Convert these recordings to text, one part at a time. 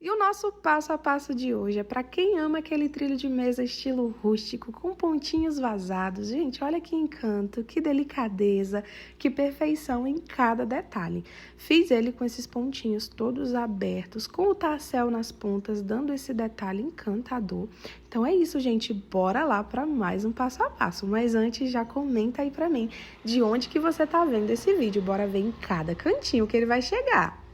E o nosso passo a passo de hoje é para quem ama aquele trilho de mesa estilo rústico, com pontinhos vazados. Gente, olha que encanto, que delicadeza, que perfeição em cada detalhe. Fiz ele com esses pontinhos todos abertos, com o tassel nas pontas, dando esse detalhe encantador. Então é isso, gente, bora lá para mais um passo a passo. Mas antes, já comenta aí para mim de onde que você tá vendo esse vídeo. Bora ver em cada cantinho que ele vai chegar.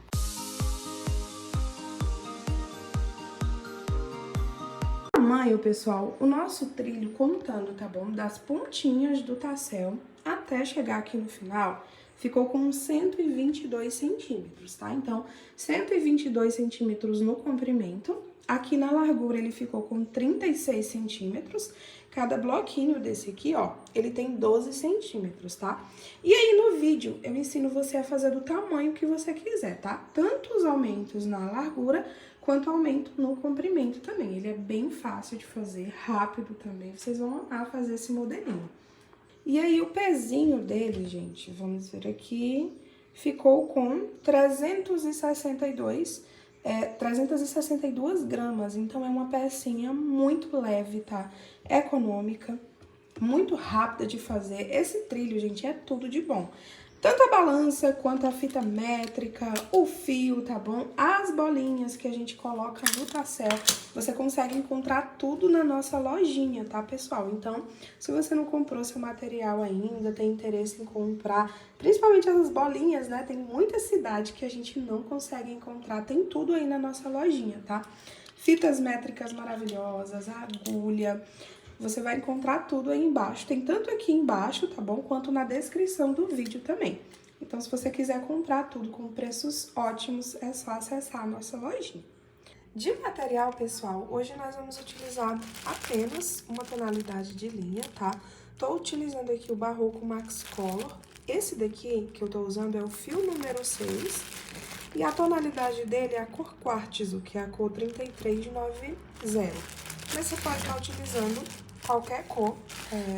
Tamanho, pessoal, o nosso trilho, contando, tá bom? Das pontinhas do tassel até chegar aqui no final, ficou com 122 centímetros, tá? Então, 122 centímetros no comprimento. Aqui na largura ele ficou com 36 centímetros. Cada bloquinho desse aqui, ó, ele tem 12 centímetros, tá? E aí no vídeo eu ensino você a fazer do tamanho que você quiser, tá? Tanto os aumentos na largura quanto aumento no comprimento também. Ele é bem fácil de fazer, rápido também. Vocês vão amar fazer esse modelinho. E aí o pezinho dele, gente, vamos ver aqui, ficou com 362 gramas, então é uma pecinha muito leve, tá? Econômica, muito rápida de fazer. Esse trilho, gente, é tudo de bom. Tanto a balança, quanto a fita métrica, o fio, tá bom? As bolinhas que a gente coloca no tassel, você consegue encontrar tudo na nossa lojinha, tá, pessoal? Então, se você não comprou seu material ainda, tem interesse em comprar, principalmente essas bolinhas, né? Tem muita cidade que a gente não consegue encontrar, tem tudo aí na nossa lojinha, tá? Fitas métricas maravilhosas, agulha. Você vai encontrar tudo aí embaixo, tem tanto aqui embaixo, tá bom? Quanto na descrição do vídeo também. Então, se você quiser comprar tudo com preços ótimos, é só acessar a nossa lojinha. De material, pessoal, hoje nós vamos utilizar apenas uma tonalidade de linha, tá? Tô utilizando aqui o Barroco Max Color. Esse daqui que eu tô usando é o fio número 6. E a tonalidade dele é a cor quartzo, que é a cor 3390. Mas você pode estar utilizando qualquer cor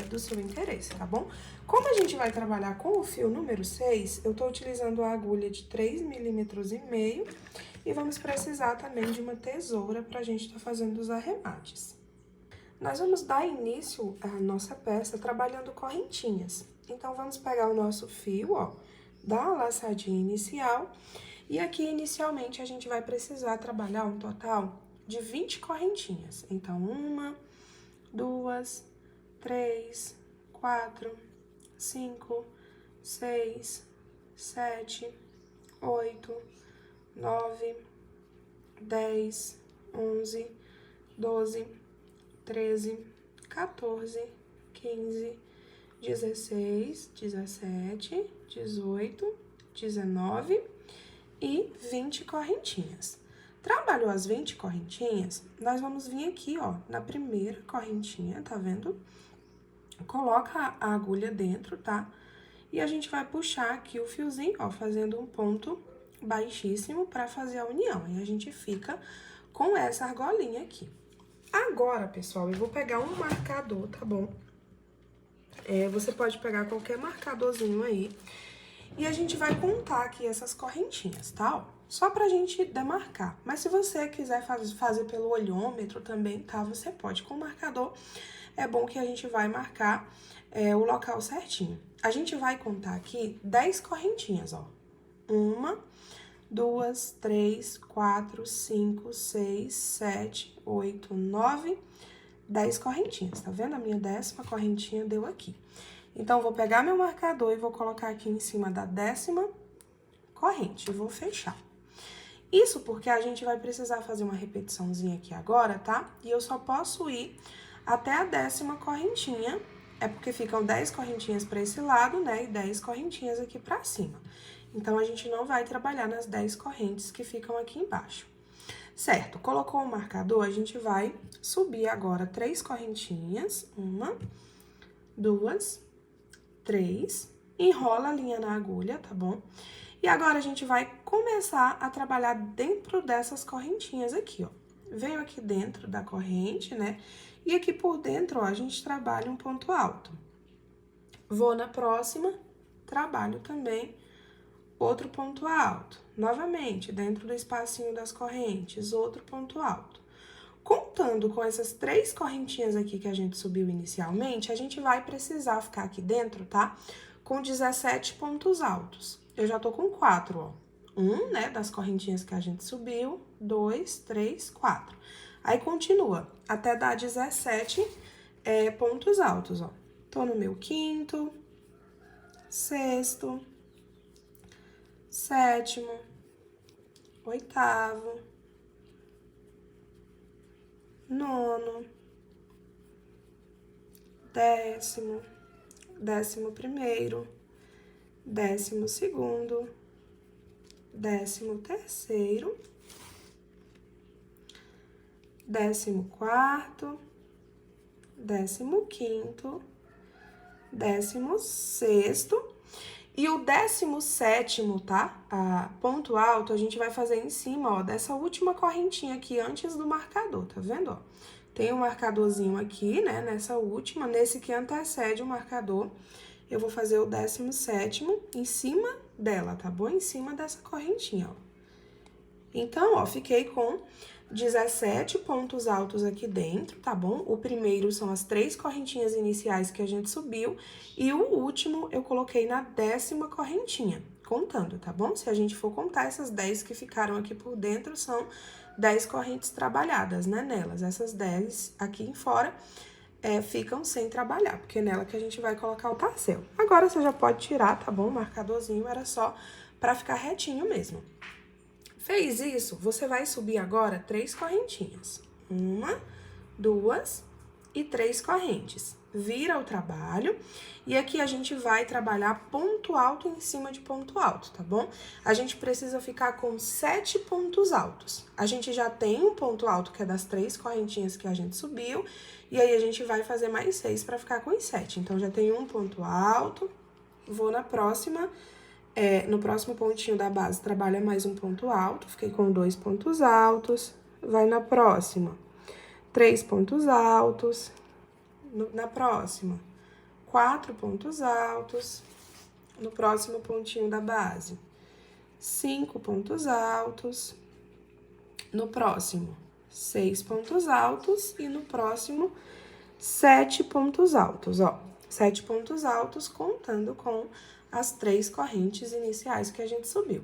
do seu interesse, tá bom? Como a gente vai trabalhar com o fio número 6, eu tô utilizando a agulha de 3,5 milímetros e vamos precisar também de uma tesoura pra gente tá fazendo os arremates. Nós vamos dar início à nossa peça trabalhando correntinhas. Então, vamos pegar o nosso fio, ó, dar a laçadinha inicial e aqui, inicialmente, a gente vai precisar trabalhar um total de 20 correntinhas. Então, 1, 2, 3, 4, 5, 6, 7, 8, 9, 10, 11, 12, 13, 14, 15, 16, 17, 18, 19 e 20 correntinhas. Trabalhou as 20 correntinhas, nós vamos vir aqui, ó, na primeira correntinha, tá vendo? Coloca a agulha dentro, tá? E a gente vai puxar aqui o fiozinho, ó, fazendo um ponto baixíssimo pra fazer a união. E a gente fica com essa argolinha aqui. Agora, pessoal, eu vou pegar um marcador, tá bom? Você pode pegar qualquer marcadorzinho aí. E a gente vai contar aqui essas correntinhas, tá? Ó, só pra gente demarcar. Mas se você quiser fazer pelo olhômetro também, tá? Você pode. Com o marcador, é bom que a gente vai marcar o local certinho. A gente vai contar aqui 10 correntinhas, ó. 1, 2, 3, 4, 5, 6, 7, 8, 9, 10 correntinhas. Tá vendo? A minha 10ª correntinha deu aqui. Então, vou pegar meu marcador e vou colocar aqui em cima da 10ª corrente e vou fechar. Isso porque a gente vai precisar fazer uma repetiçãozinha aqui agora, tá? E eu só posso ir até a 10ª correntinha, é porque ficam 10 correntinhas para esse lado, né? E 10 correntinhas aqui para cima. Então, a gente não vai trabalhar nas 10 correntes que ficam aqui embaixo. Certo, colocou o marcador, a gente vai subir agora 3 correntinhas, 1, 2, 3, enrola a linha na agulha, tá bom? E agora, a gente vai começar a trabalhar dentro dessas correntinhas aqui, ó. Veio aqui dentro da corrente, né? E aqui por dentro, ó, a gente trabalha um ponto alto. Vou na próxima, trabalho também outro ponto alto. Novamente, dentro do espacinho das correntes, outro ponto alto. Contando com essas 3 correntinhas aqui que a gente subiu inicialmente, a gente vai precisar ficar aqui dentro, tá? Com 17 pontos altos. Eu já tô com 4, ó. 1, né, das correntinhas que a gente subiu, 2, 3, 4. Aí, continua, até dar 17 pontos altos, ó. Tô no meu quinto, sexto, sétimo, oitavo, nono, décimo, 11º, 12º, 13º, 14º, 15º, 16º e o 17º, tá? Ponto alto, a gente vai fazer em cima, ó, dessa última correntinha aqui antes do marcador, tá vendo, ó? Tem um marcadorzinho aqui, né, nessa última, nesse que antecede o marcador, eu vou fazer o 17º em cima dela, tá bom? Em cima dessa correntinha, ó. Então, ó, fiquei com 17 pontos altos aqui dentro, tá bom? O primeiro são as 3 correntinhas iniciais que a gente subiu e o último eu coloquei na 10ª correntinha, contando, tá bom? Se a gente for contar, essas 10 que ficaram aqui por dentro são 10 correntes trabalhadas, né, nelas. Essas 10 aqui em fora ficam sem trabalhar, porque é nela que a gente vai colocar o tassel. Agora, você já pode tirar, tá bom? O marcadorzinho era só pra ficar retinho mesmo. Fez isso, você vai subir agora 3 correntinhas. 1, 2 e 3 correntes. Vira o trabalho e aqui a gente vai trabalhar ponto alto em cima de ponto alto, tá bom? A gente precisa ficar com 7 pontos altos. A gente já tem um ponto alto que é das 3 correntinhas que a gente subiu e aí a gente vai fazer mais 6 para ficar com os 7. Então, já tem um ponto alto, vou na próxima... no próximo pontinho da base, trabalha mais um ponto alto, fiquei com 2 pontos altos, vai na próxima, 3 pontos altos, na próxima, 4 pontos altos, no próximo pontinho da base, 5 pontos altos, no próximo, 6 pontos altos e no próximo, 7 pontos altos, ó. 7 pontos altos contando com as 3 correntes iniciais que a gente subiu.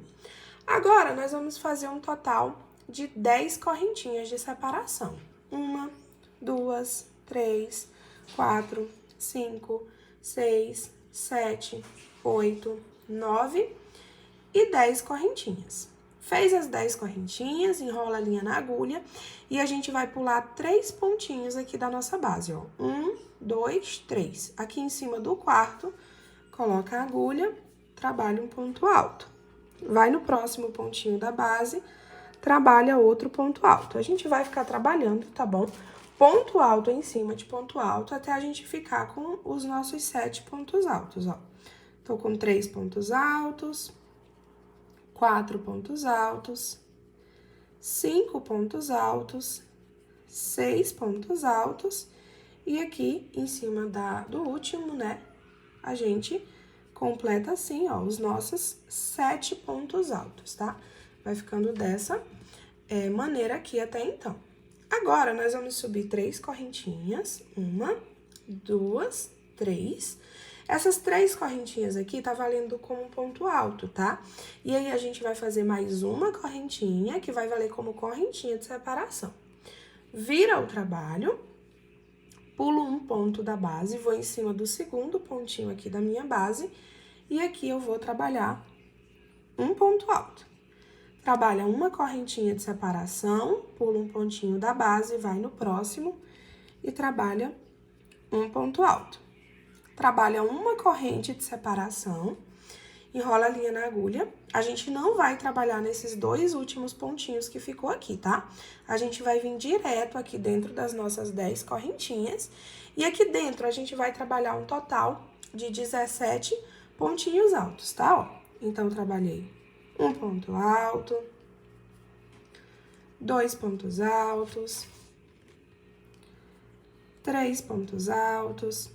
Agora, nós vamos fazer um total de 10 correntinhas de separação. 1, 2, 3, 4, 5, 6, 7, 8, 9 e 10 correntinhas. Fez as 10 correntinhas, enrola a linha na agulha e a gente vai pular 3 pontinhos aqui da nossa base, ó. 1, 2, 3. Aqui em cima do quarto, coloca a agulha, trabalha um ponto alto. Vai no próximo pontinho da base, trabalha outro ponto alto. A gente vai ficar trabalhando, tá bom? Ponto alto em cima de ponto alto até a gente ficar com os nossos 7 pontos altos, ó. Tô com 3 pontos altos, 4 pontos altos, 5 pontos altos, 6 pontos altos e aqui em cima do último, né, a gente completa assim, ó, os nossos 7 pontos altos, tá? Vai ficando dessa maneira aqui até então. Agora, nós vamos subir 3 correntinhas, 1, 2, 3. Essas 3 correntinhas aqui tá valendo como ponto alto, tá? E aí, a gente vai fazer mais uma correntinha, que vai valer como correntinha de separação. Vira o trabalho, pulo um ponto da base, vou em cima do segundo pontinho aqui da minha base, e aqui eu vou trabalhar um ponto alto. Trabalha uma correntinha de separação, pula um pontinho da base, vai no próximo e trabalha um ponto alto. Trabalha uma corrente de separação, enrola a linha na agulha. A gente não vai trabalhar nesses 2 últimos pontinhos que ficou aqui, tá? A gente vai vir direto aqui dentro das nossas 10 correntinhas. E aqui dentro a gente vai trabalhar um total de 17 pontinhos altos, tá? Ó, então, trabalhei um ponto alto, 2 pontos altos, 3 pontos altos,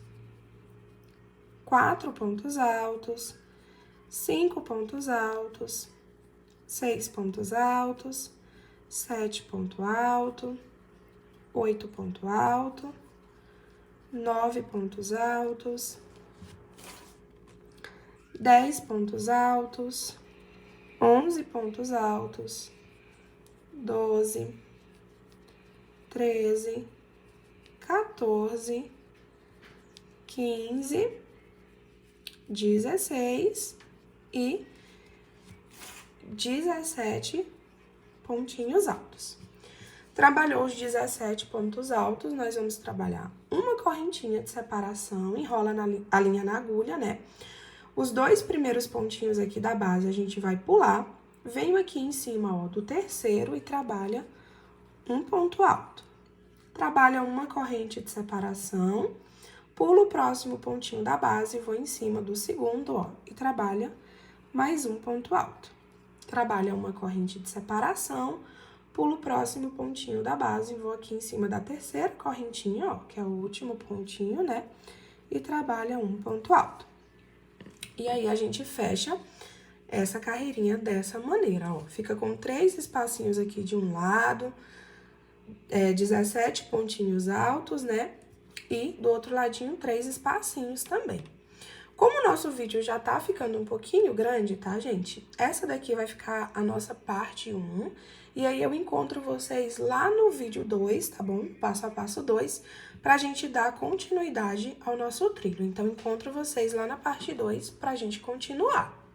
4 pontos altos, 5 pontos altos, 6 pontos altos, 7 ponto alto, 8 ponto alto, 9 pontos altos, 10 pontos altos, 11 pontos altos, 12, 13, 14, 15, 16 e 17 pontinhos altos. Trabalhou os 17 pontos altos, nós vamos trabalhar uma correntinha de separação, enrola a linha na agulha, né? Os 2 primeiros pontinhos aqui da base a gente vai pular, venho aqui em cima, ó, do terceiro e trabalha um ponto alto. Trabalha uma corrente de separação, pulo o próximo pontinho da base, vou em cima do segundo, ó, e trabalha mais um ponto alto. Trabalha uma corrente de separação, pulo o próximo pontinho da base, vou aqui em cima da terceira correntinha, ó, que é o último pontinho, né? E trabalha um ponto alto. E aí, a gente fecha essa carreirinha dessa maneira, ó. Fica com 3 espacinhos aqui de um lado, 17 pontinhos altos, né? E do outro ladinho, 3 espacinhos também. Como o nosso vídeo já tá ficando um pouquinho grande, tá, gente? Essa daqui vai ficar a nossa parte 1. E aí, eu encontro vocês lá no vídeo 2, tá bom? Passo a passo 2, pra gente dar continuidade ao nosso trilho. Então, encontro vocês lá na parte 2 pra gente continuar.